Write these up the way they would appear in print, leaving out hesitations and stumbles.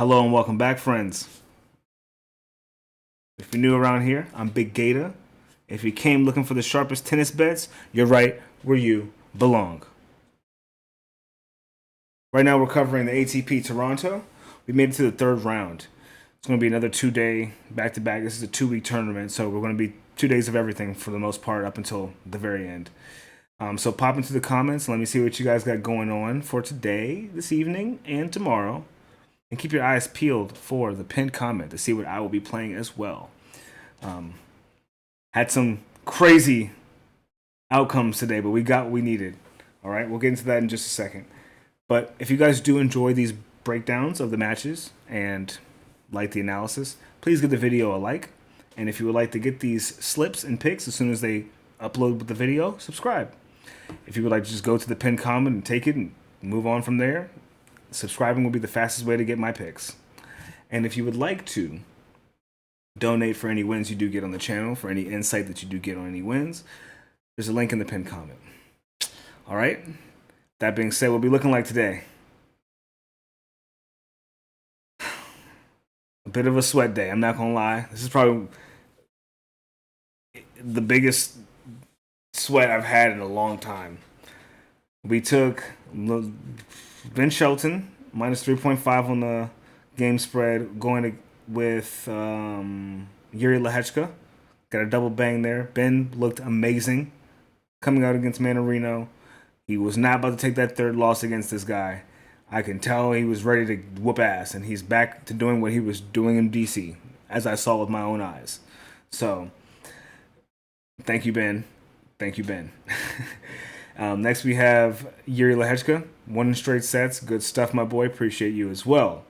Hello and welcome back, friends. If you're new around here, I'm Big Gatah. If you came looking for the sharpest tennis bets, you're right where you belong. Right now, we're covering the ATP Toronto. We made it to the third round. It's going to be another 2-day back-to-back. This is a 2-week tournament, so we're going to be 2 days of everything for the most part up until the very end. So pop into the comments. Let me see what you guys got going on for today, this evening, and tomorrow. And keep your eyes peeled for the pinned comment to see what I will be playing as well. Had some crazy outcomes today, but we got what we needed. All right, we'll get into that in just a second. But if you guys do enjoy these breakdowns of the matches and like the analysis, please give the video a like. And if you would like to get these slips and picks as soon as they upload with the video, subscribe. If you would like to just go to the pinned comment and take it and move on from there, subscribing will be the fastest way to get my picks. And if you would like to donate for any wins you do get on the channel, for any insight that you do get on any wins, there's a link in the pinned comment. All right. That being said, we'll be looking like today. A bit of a sweat day, I'm not going to lie. This is probably the biggest sweat I've had in a long time. We took Ben Shelton, minus 3.5 on the game spread, going with Yuri Lehechka. Got a double bang there. Ben looked amazing coming out against Manarino. He was not about to take that third loss against this guy. I can tell he was ready to whoop ass, and he's back to doing what he was doing in DC, as I saw with my own eyes. So, thank you, Ben. Thank you, Ben. Next, we have Yuri Lehechka, 1 in straight sets. Good stuff, my boy. Appreciate you as well.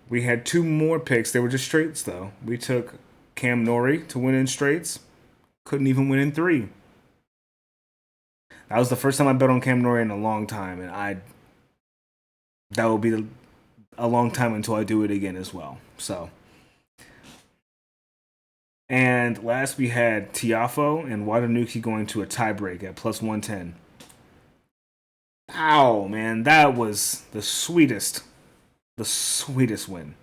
We had 2 more picks. They were just straights, though. We took Cam Norrie to win in straights. Couldn't even win in 3. That was the first time I bet on Cam Norrie in a long time, and that will be a long time until I do it again as well. So, and last we had Tiafoe and Watanuki going to a tiebreak at plus 110. Ow, man, that was the sweetest win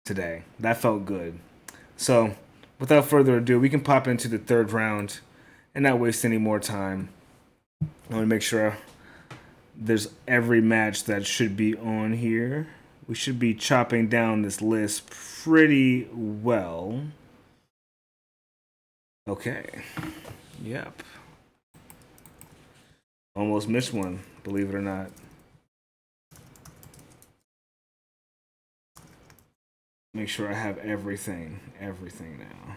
today. That felt good. So, without further ado, we can pop into the third round and not waste any more time. I want to make sure there's every match that should be on here. We should be chopping down this list pretty well. Okay. Yep. Almost missed one, believe it or not. Make sure I have everything now.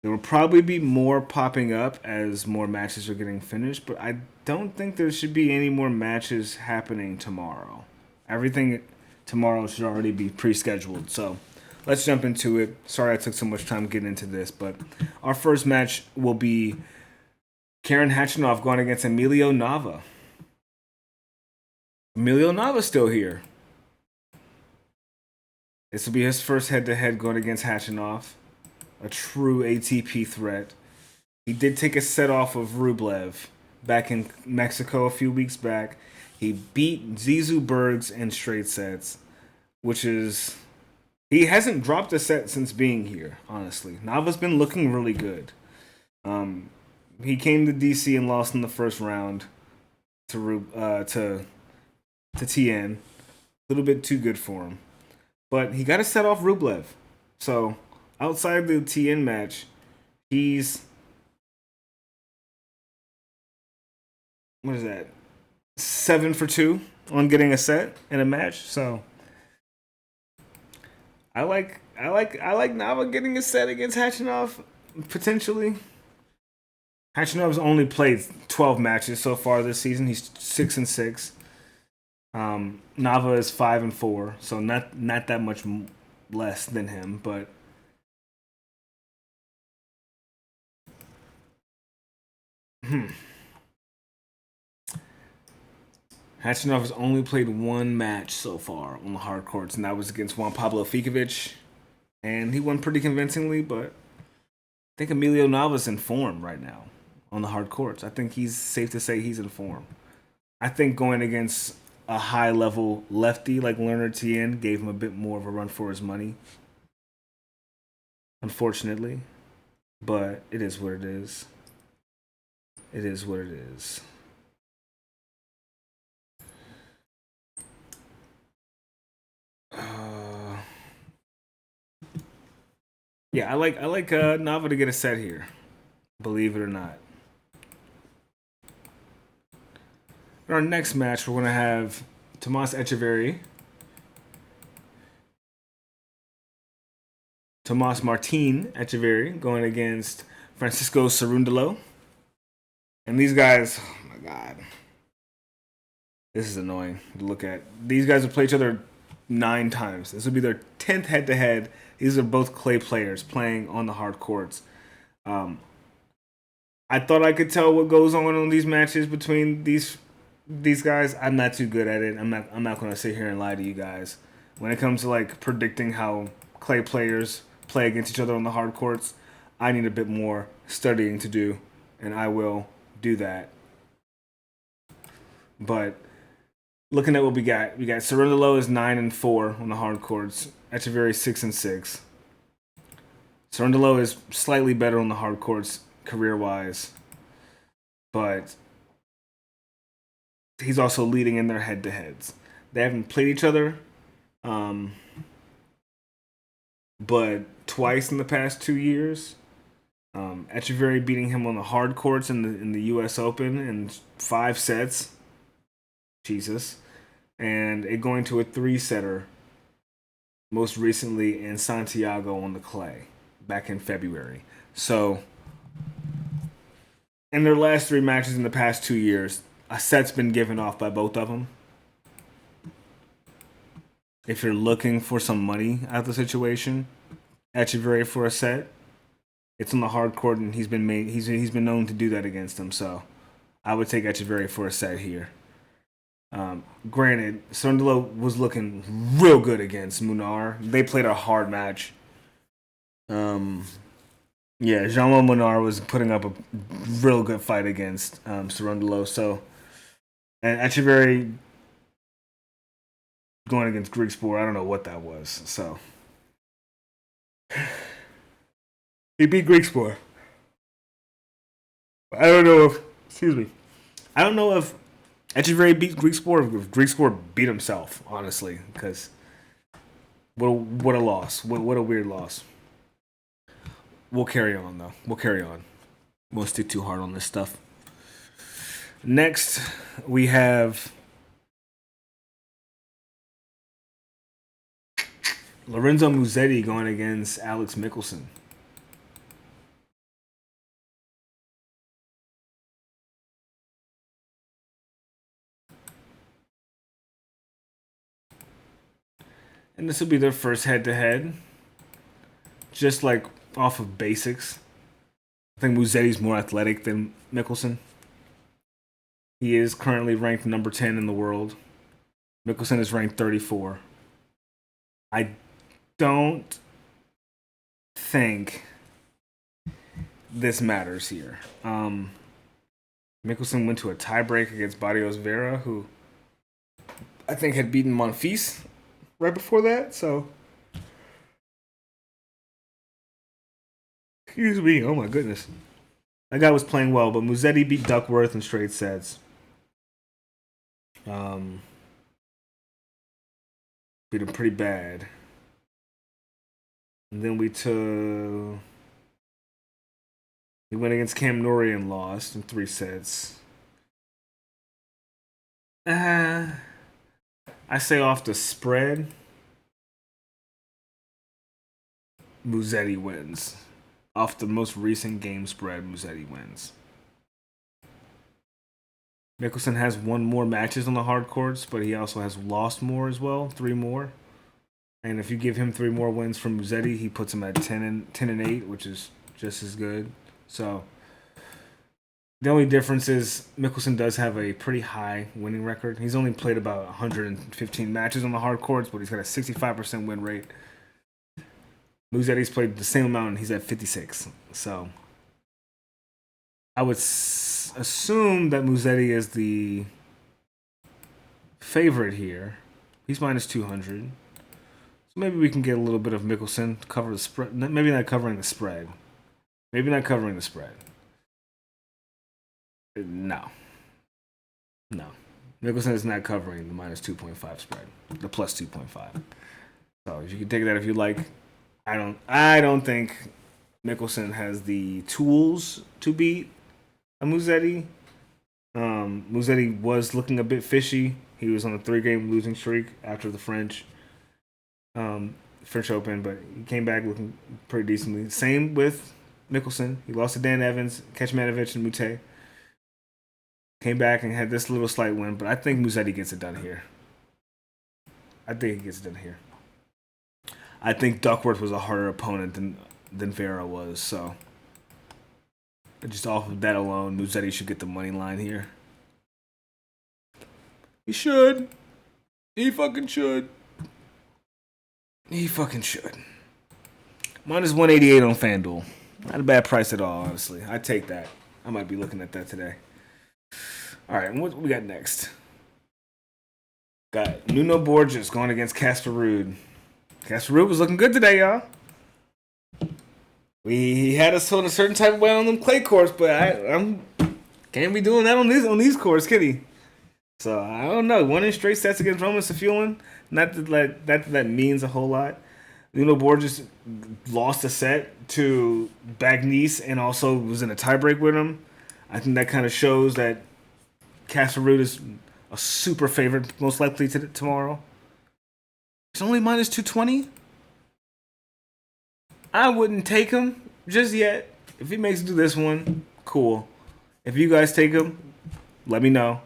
There will probably be more popping up as more matches are getting finished, but I don't think there should be any more matches happening tomorrow. Everything tomorrow should already be pre-scheduled, so let's jump into it. Sorry I took so much time getting into this, but our first match will be Karen Khachanov going against Emilio Nava. Emilio Nava's still here. This will be his first head-to-head going against Khachanov. A true ATP threat. He did take a set off of Rublev back in Mexico a few weeks back. He beat Zizou Bergs in straight sets, which is... He hasn't dropped a set since being here, honestly. Nava's been looking really good. He came to DC and lost in the first round to Tien. A little bit too good for him. But he got to set off Rublev. So... outside the Tien match, he's... what is that? 7 for 2 on getting a set in a match. So I like Nava getting a set against Khachanov potentially. Khachanov's only played 12 matches so far this season. He's 6-6. Nava is 5-4, so not that much less than him, but. Khachanov has only played 1 match so far on the hard courts, and that was against Juan Pablo Fikovic, and he won pretty convincingly, but I think Emilio Nava's in form right now on the hard courts. I think he's safe to say he's in form. I think going against a high level lefty like Leonard Tien gave him a bit more of a run for his money. Unfortunately, but it is what it is. It is what it is. Yeah, I like Nava to get a set here. Believe it or not. In our next match, we're gonna have Tomas Etcheverry, Tomas Martin Etcheverry going against Francisco Cerundolo. And these guys, oh my god, this is annoying to look at. These guys have played each other 9 times. This will be their 10th head-to-head. These are both clay players playing on the hard courts. I thought I could tell what goes on these matches between these guys. I'm not too good at it. I'm not going to sit here and lie to you guys. When it comes to like predicting how clay players play against each other on the hard courts, I need a bit more studying to do, and I will do that. But looking at what we got Cerundolo is 9-4 on the hard courts. Etcheverry 6-6. Cerundolo is slightly better on the hard courts career-wise, but he's also leading in their head-to-heads. They haven't played each other, but twice in the past 2 years. Etcheverry beating him on the hard courts in the U.S. Open in 5 sets. Jesus. And it going to a 3-setter most recently in Santiago on the clay back in February. So in their last 3 matches in the past 2 years, a set's been given off by both of them. If you're looking for some money out of the situation, Etcheverry for a set, it's on the hard court, and he's been known to do that against them. So I would take Etcheverry for a set here. Granted, Cerundolo was looking real good against Muller. They played a hard match. Yeah, Jean-Marie Muller was putting up a real good fight against Cerundolo. So, and Etcheverry going against Greek Sport, I don't know what that was. So, he beat Greek Sport. I don't know if, excuse me, I don't know if Etcheverry beat Greek Sport or if Greek Sport beat himself, honestly, because what a loss. What a weird loss. We'll carry on, though. We'll carry on. Won't stick too hard on this stuff. Next, we have Lorenzo Musetti going against Alex Michelsen. And this will be their first head-to-head. Just like off of basics. I think Musetti's more athletic than Michelsen. He is currently ranked number 10 in the world. Michelsen is ranked 34. I don't think this matters here. Michelsen went to a tiebreak against Barrios Vera, who I think had beaten Monfils right before that, so excuse me, oh my goodness. That guy was playing well, but Musetti beat Duckworth in straight sets. Beat him pretty bad. And then he went against Cam Norrie and lost in 3 sets. I say off the spread, Musetti wins. Off the most recent game spread, Musetti wins. Michelsen has won more matches on the hard courts, but he also has lost more as well, 3 more. And if you give him 3 more wins from Musetti, he puts him at 10-8, which is just as good. So the only difference is Michelsen does have a pretty high winning record. He's only played about 115 matches on the hard courts, but he's got a 65% win rate. Musetti's played the same amount, and he's at 56. So I would assume that Musetti is the favorite here. He's minus 200. So maybe we can get a little bit of Michelsen to cover the spread. Maybe not covering the spread. Maybe not covering the spread. No. No. Michelsen is not covering the minus 2.5 spread. The plus 2.5. So if you can take that if you like. I don't think Michelsen has the tools to beat a Musetti. Musetti was looking a bit fishy. He was on a 3-game losing streak after the French Open, but he came back looking pretty decently. Same with Michelsen. He lost to Dan Evans, Khachanov, and Mute. Came back and had this little slight win, but I think Musetti gets it done here. I think Duckworth was a harder opponent than Vera was, so just off of that alone, Musetti should get the money line here. He should. He fucking should. Minus 188 on FanDuel. Not a bad price at all, honestly. I'd take that. I might be looking at that today. All right, what we got next? Got Nuno Borges going against Casper Ruud. Casper Ruud was looking good today, y'all. He had us on a certain type of way on them clay courts, but I can't be doing that on these courts, can he? So I don't know. Winning straight sets against Roman Safiullin, not that means a whole lot. Nuno Borges lost a set to Bagnis and also was in a tiebreak with him. I think that kind of shows that Casper Ruud is a super favorite, most likely tomorrow. It's only minus 220. I wouldn't take him just yet. If he makes it to this one, cool. If you guys take him, let me know.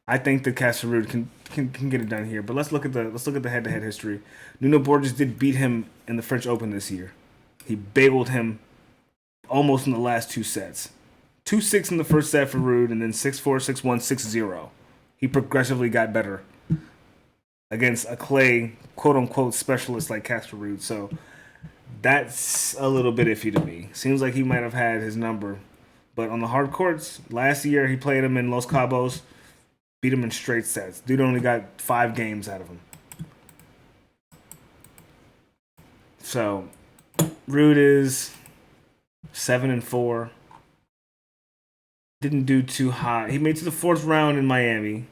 I think that Casper Ruud can get it done here. But let's look at the head-to-head history. Nuno Borges did beat him in the French Open this year. He bageled him almost in the last 2 sets. 2-6 in the first set for Ruud, and then 6-4, 6-1, 6-0. He progressively got better against a clay, quote-unquote, specialist like Casper Ruud. So that's a little bit iffy to me. Seems like he might have had his number. But on the hard courts, last year he played him in Los Cabos, beat him in straight sets. Dude only got 5 games out of him. So Ruud is 7-4. Didn't do too hot. He made it to the 4th round in Miami.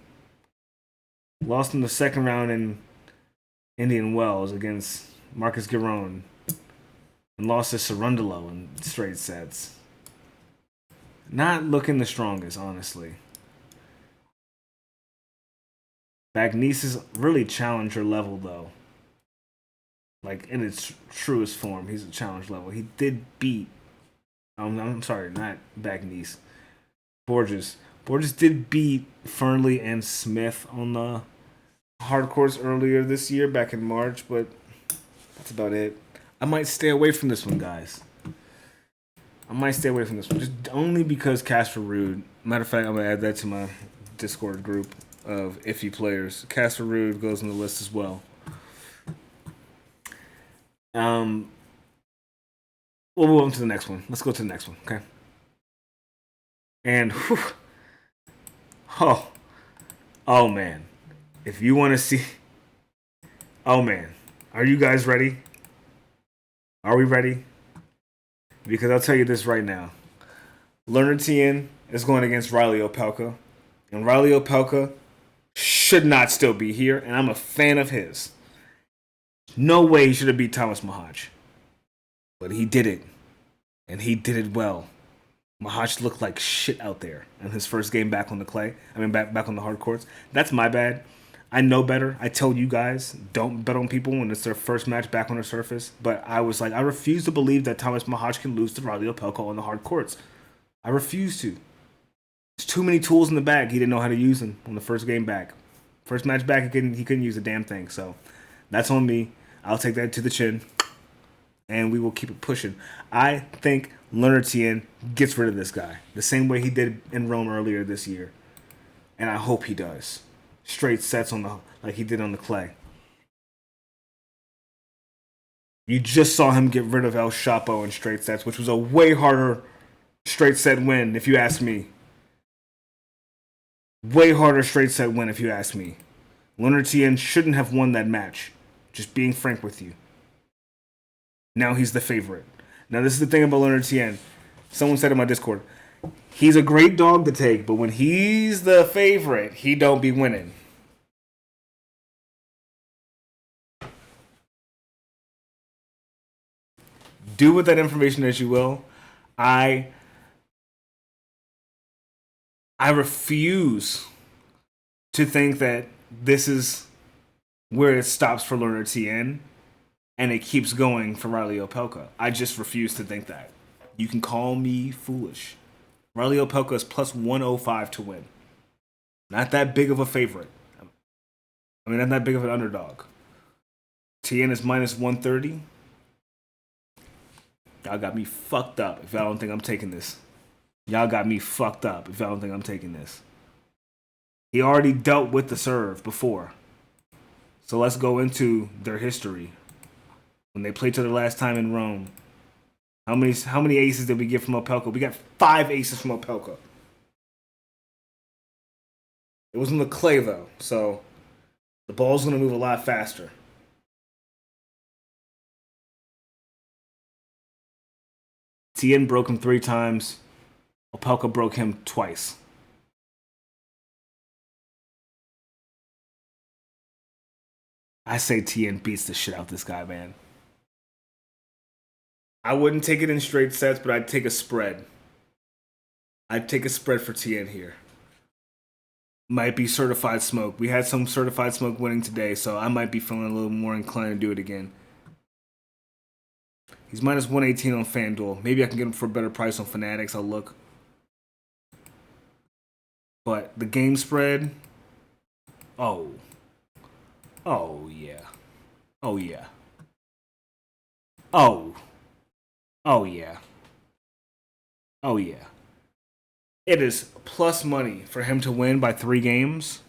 Lost in the 2nd round in Indian Wells against Marcus Giron. And lost to Cerundolo in straight sets. Not looking the strongest, honestly. Bagnis is really challenger level, though. Like, in its truest form, he's a challenge level. He did beat... I'm sorry, not Bagnis. Borges did beat Fernley and Smith on the hard courts earlier this year, back in March, but that's about it. I might stay away from this one, guys. Just only because Casper Ruud. Matter of fact, I'm going to add that to my Discord group of iffy players. Casper Ruud goes on the list as well. We'll move on to the next one. Let's go to the next one, okay? And, oh man. If you want to see, oh man. Are you guys ready? Are we ready? Because I'll tell you this right now. Tien is going against Riley Opelka. And Riley Opelka should not still be here, and I'm a fan of his. No way he should have beat Thomas Mahach. But he did it. And he did it well. Mahach looked like shit out there in his first game back on the clay. Back on the hard courts. That's my bad. I know better. I tell you guys, don't bet on people when it's their first match back on the surface. But I was like, I refuse to believe that Thomas Mahach can lose to Riley Opelka on the hard courts. I refuse to. There's too many tools in the bag. He didn't know how to use them on the first game back. First match back, he couldn't use a damn thing. So that's on me. I'll take that to the chin. And we will keep it pushing. I think Tien gets rid of this guy the same way he did in Rome earlier this year. And I hope he does. Straight sets like he did on the clay. You just saw him get rid of El Chapo in straight sets, which was a way harder straight set win, if you ask me. Way harder straight set win, if you ask me. Leonard Tien shouldn't have won that match. Just being frank with you. Now he's the favorite. Now this is the thing about Leonard Tien. Someone said in my Discord, he's a great dog to take, but when he's the favorite, he don't be winning. Do with that information as you will. I refuse to think that this is where it stops for Leonard Tien and it keeps going for Riley Opelka. I just refuse to think that. You can call me foolish. Riley Opelka is plus 105 to win. Not that big of a favorite. I mean, not that big of an underdog. Tien is minus 130. Y'all got me fucked up if y'all don't think I'm taking this. Y'all got me fucked up if y'all don't think I'm taking this. He already dealt with the serve before. So let's go into their history. When they played each other last time in Rome. How many aces did we get from Opelka? We got 5 aces from Opelka. It was in the clay though, so the ball's gonna move a lot faster. Tien broke him 3 times. Opelka broke him twice. I say Tien beats the shit out this guy, man. I wouldn't take it in straight sets, but I'd take a spread. I'd take a spread for Tien here. Might be certified smoke. We had some certified smoke winning today, so I might be feeling a little more inclined to do it again. He's minus 118 on FanDuel. Maybe I can get him for a better price on Fanatics. I'll look. But the game spread... Oh. Oh, yeah. Oh, yeah. Oh. Oh, yeah. Oh, yeah. It is plus money for him to win by 3 games.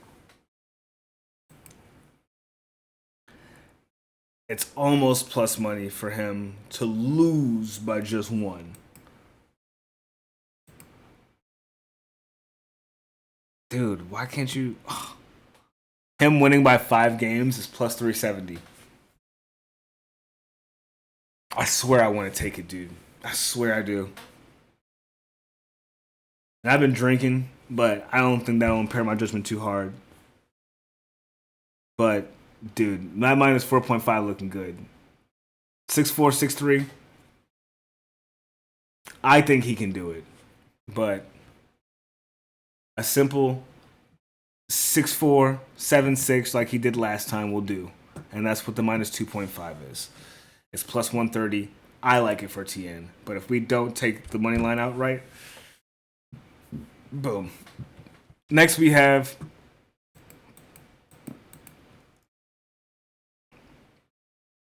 It's almost plus money for him to lose by just 1. Dude, why can't you... Ugh. Him winning by 5 games is plus 370. I swear I want to take it, dude. I swear I do. And I've been drinking, but I don't think that'll impair my judgment too hard. But, dude, my minus 4.5 looking good. 6'4", 6'3". I think he can do it. But a simple 6'4", 7'6", like he did last time will do. And that's what the minus 2.5 is. It's plus 130. I like it for Tien. But if we don't take the money line outright, boom. Next we have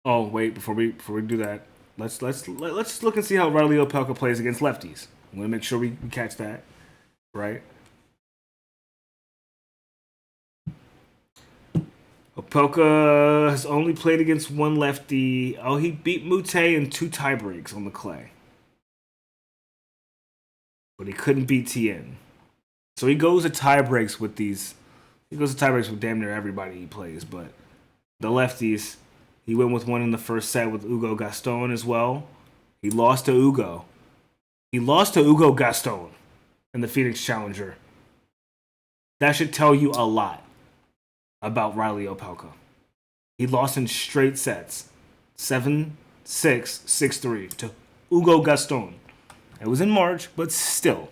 oh wait, before we do that, let's look and see how Riley Opelka plays against lefties. I'm gonna make sure we catch that, right? Opelka has only played against 1 lefty. Oh, he beat Mute in 2 tiebreaks on the clay. But he couldn't beat Tien. So he goes to tiebreaks with these. He goes to tiebreaks with damn near everybody he plays. But the lefties, he went with 1 in the first set with Hugo Gaston as well. He lost to Hugo. He lost to Hugo Gaston in the Phoenix Challenger. That should tell you a lot about Riley Opelka. He lost in straight sets. 7-6, 6-3 to Hugo Gaston. It was in March, but still.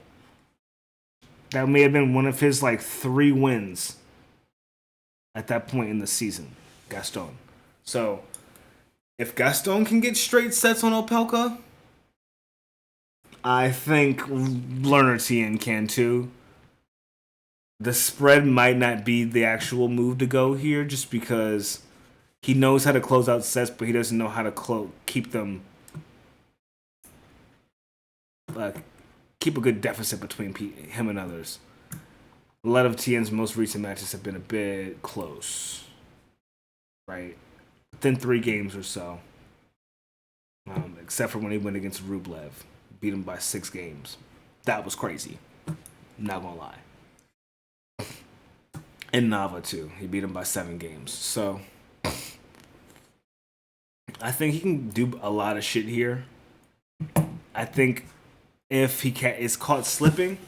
That may have been one of his 3 wins at that point in the season. Gaston. So, if Gaston can get straight sets on Opelka, I think Leonard Tien can too. The spread might not be the actual move to go here just because he knows how to close out sets, but he doesn't know how to keep them... keep a good deficit between him and others. A lot of Tien's most recent matches have been a bit close. Right? Within 3 games or so. Except for when he went against Rublev. Beat him by 6 games. That was crazy. I'm not gonna lie. And Nava too. He beat him by 7 games. So I think he can do a lot of shit here. I think if he is caught slipping,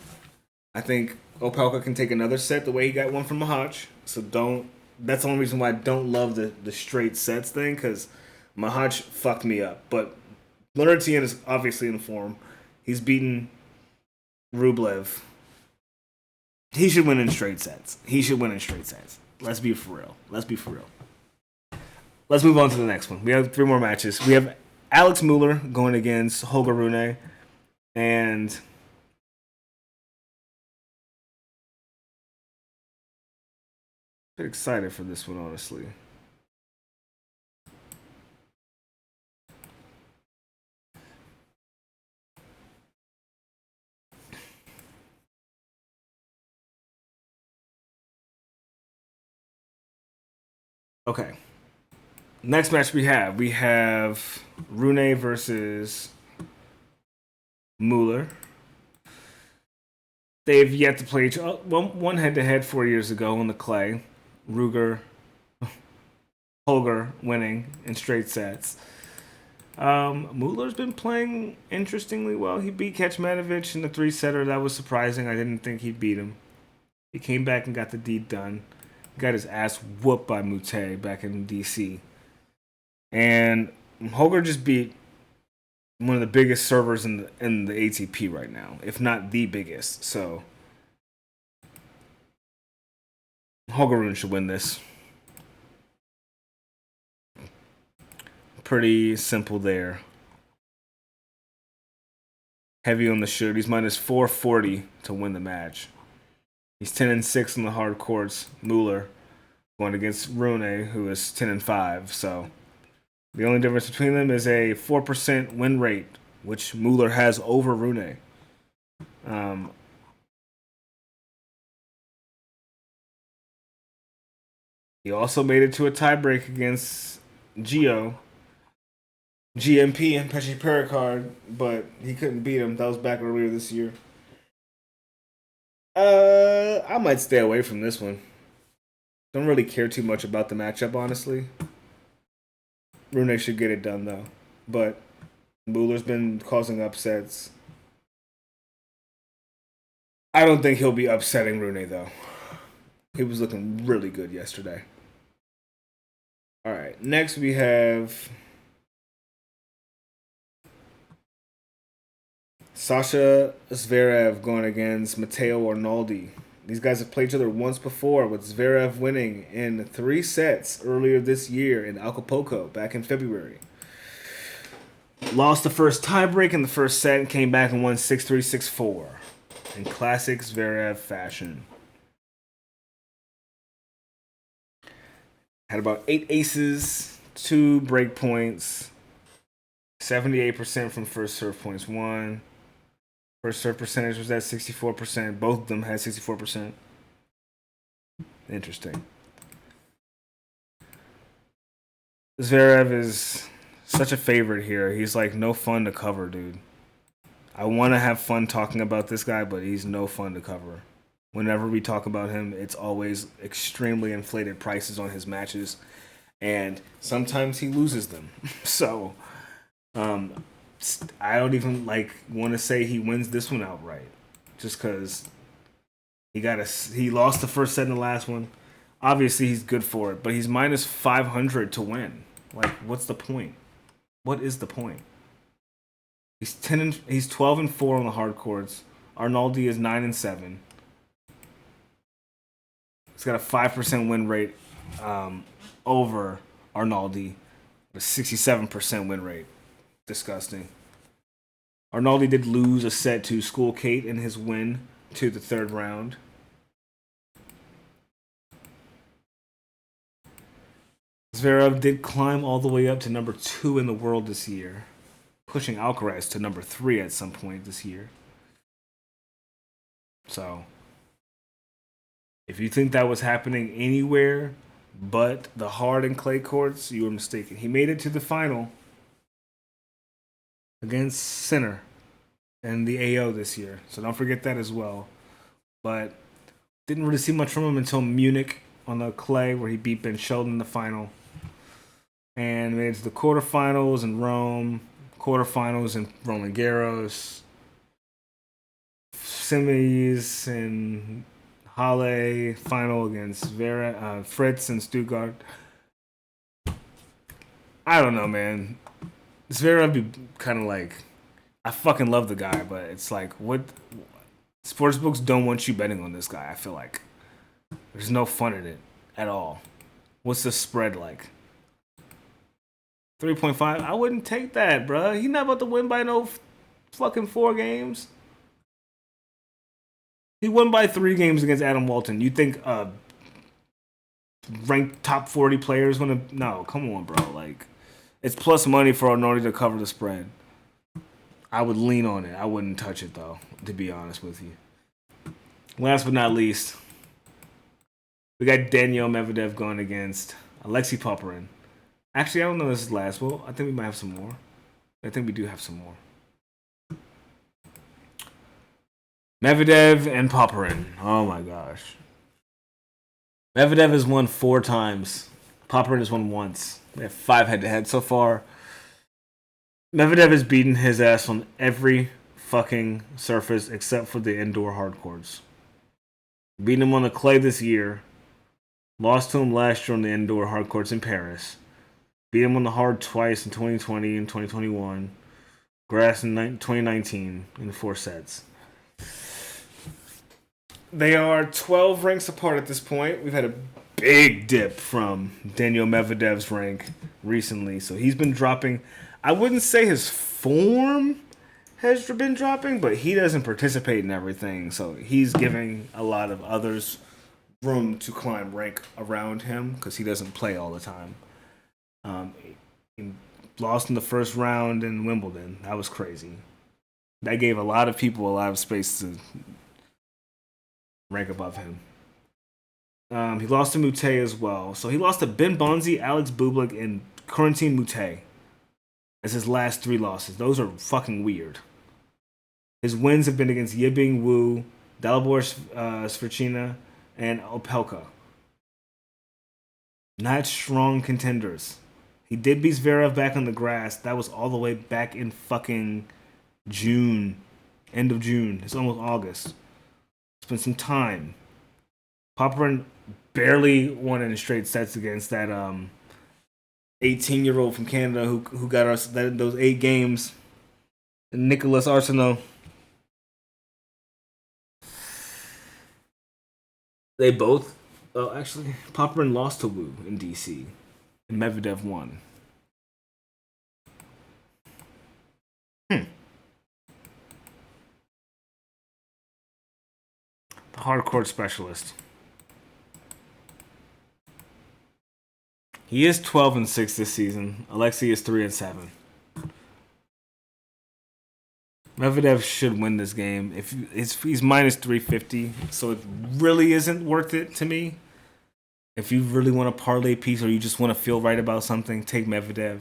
I think Opelka can take another set the way he got one from Mahach. So don't. That's the only reason why I don't love the straight sets thing, because Mahach fucked me up. But Leonard Tien is obviously in form. He's beaten Rublev. He should win in straight sets. Let's be for real. Let's move on to the next one. We have 3 more matches. We have Alex Muller going against Holger Rune. And I'm excited for this one, honestly. Okay. Next match we have Rune versus Muller. They've yet to play one head-to-head 4 years ago on the clay. Holger winning in straight sets. Muller's been playing interestingly well. He beat Khachanov in the 3-setter. That was surprising. I didn't think he'd beat him. He came back and got the deed done. Got his ass whooped by Mutte back in DC. And Holger just beat one of the biggest servers in the ATP right now, if not the biggest. So Holger Rune should win this. Pretty simple there. Heavy on the shoot. He's minus 440 to win the match. He's 10-6 on the hard courts. Muller going against Rune, who is 10-5. So the only difference between them is a 4% win rate, which Muller has over Rune. He also made it to a tiebreak against GMP and Pesci Pericard, but he couldn't beat him. That was back earlier this year. I might stay away from this one. Don't really care too much about the matchup, honestly. Rune should get it done though, but Muller's been causing upsets. I don't think he'll be upsetting Rune though. He was looking really good yesterday. All right, next we have Sasha Zverev going against Matteo Arnaldi. These guys have played each other once before, with Zverev winning in 3 sets earlier this year in Acapulco back in February. Lost the first tiebreak in the first set and came back and won 6-3, 6-4 in classic Zverev fashion. Had about 8 aces, 2 break points, 78% from first serve points won. First serve percentage was at 64%. Both of them had 64%. Interesting. Zverev is such a favorite here. He's like no fun to cover, dude. I want to have fun talking about this guy, but he's no fun to cover. Whenever we talk about him, it's always extremely inflated prices on his matches, and sometimes he loses them. So, I don't even want to say he wins this one outright, just because he lost the first set in the last one. Obviously, he's good for it, but he's minus 500 to win. Like, what's the point? What is the point? He's 12-4 on the hard courts. Arnaldi is 9-7. He's got a 5% win rate over Arnaldi, a 67% win rate. Disgusting. Arnaldi did lose a set to School Kate in his win to the 3rd round. Zverev did climb all the way up to number 2 in the world this year, pushing Alcaraz to number 3 at some point this year. So, if you think that was happening anywhere but the hard and clay courts, you were mistaken. He made it to the final against Sinner in the AO this year, so don't forget that as well. But Didn't really see much from him until Munich on the clay, where he beat Ben Shelton in the final. And made it to the quarterfinals in Rome, quarterfinals in Roland Garros, semis in Halle, final against Fritz in Stuttgart. I don't know, man. Zverev be kind of like, I fucking love the guy, but it's like, what? Sportsbooks don't want you betting on this guy. I feel like there's no fun in it at all. What's the spread like? 3.5? I wouldn't take that, bruh. He not about to win by no fucking 4 games. He won by 3 games against Adam Walton. You think ranked top 40 players gonna? No, come on, bro. Like, it's plus money for Arnaldi to cover the spread. I would lean on it. I wouldn't touch it though, to be honest with you. Last but not least, we got Daniel Medvedev going against Alexei Popyrin. Actually, I don't know if this is last. Well, I think we might have some more. I think we do have some more. Medvedev and Popyrin. Oh my gosh. Medvedev has won 4 times. Popyrin has won once. They have 5 head-to-head so far. Medvedev has beaten his ass on every fucking surface except for the indoor hard courts. Beaten him on the clay this year. Lost to him last year on the indoor hard courts in Paris. Beat him on the hard twice in 2020 and 2021. Grass in 2019 in 4 sets. They are 12 ranks apart at this point. We've had a big dip from Daniel Medvedev's rank recently. So he's been dropping. I wouldn't say his form has been dropping, but he doesn't participate in everything. So he's giving a lot of others room to climb rank around him because he doesn't play all the time. He lost in the first round in Wimbledon. That was crazy. That gave a lot of people a lot of space to rank above him. He lost to Mute as well. So he lost to Ben Bonzi, Alex Bublik, and Corentin Mute as his last 3 losses. Those are fucking weird. His wins have been against Yibing Wu, Dalibor Svechina, and Opelka. Not strong contenders. He did beat Zverev back on the grass. That was all the way back in fucking June. End of June. It's almost August. Spent some time. Popyrin barely won in straight sets against that 18-year-old from Canada who got us those 8 games. Nicolas Arsenault. They both. Oh, actually, Popyrin lost to Wu in DC, and Medvedev won. The hardcourt specialist. He is 12-6 this season. Alexei is 3-7. Medvedev should win this game. If he's minus 350, so it really isn't worth it to me. If you really want a parlay piece or you just want to feel right about something, take Medvedev.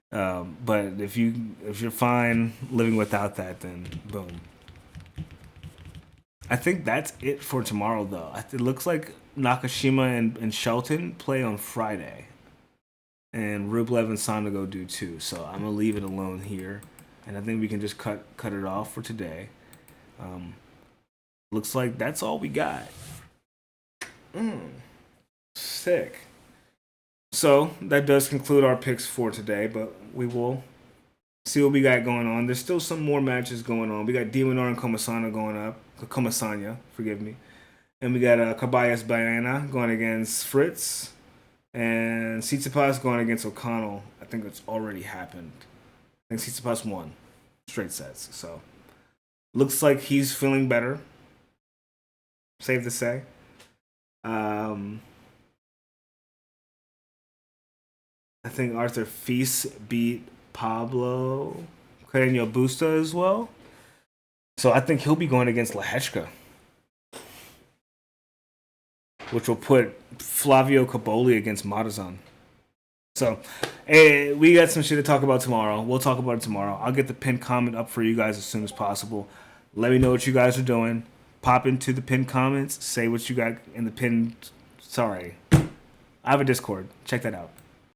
But if you're fine living without that, then boom. I think that's it for tomorrow, though. It looks like Nakashima and Shelton play on Friday, and Rublev and Sonego do too. So I'm gonna leave it alone here. And I think we can just cut it off for today. Looks like that's all we got. Sick. So that does conclude our picks for today, but we will see what we got going on. There's still some more matches going on. We got Dimanar and Komasana going up. Komasanya, forgive me. And we got Caballas Baena going against Fritz. And Tsitsipas going against O'Connell. I think it's already happened. I think Tsitsipas won straight sets. So looks like he's feeling better. Safe to say. I think Arthur Fils beat Pablo Carreño Busta as well. So I think he'll be going against Lehechka, which will put Flavio Caboli against Matazan. So, hey, we got some shit to talk about tomorrow. We'll talk about it tomorrow. I'll get the pinned comment up for you guys as soon as possible. Let me know what you guys are doing. pop into the pinned comments, say what you got in the pinned. Sorry, I have a Discord. Check that out.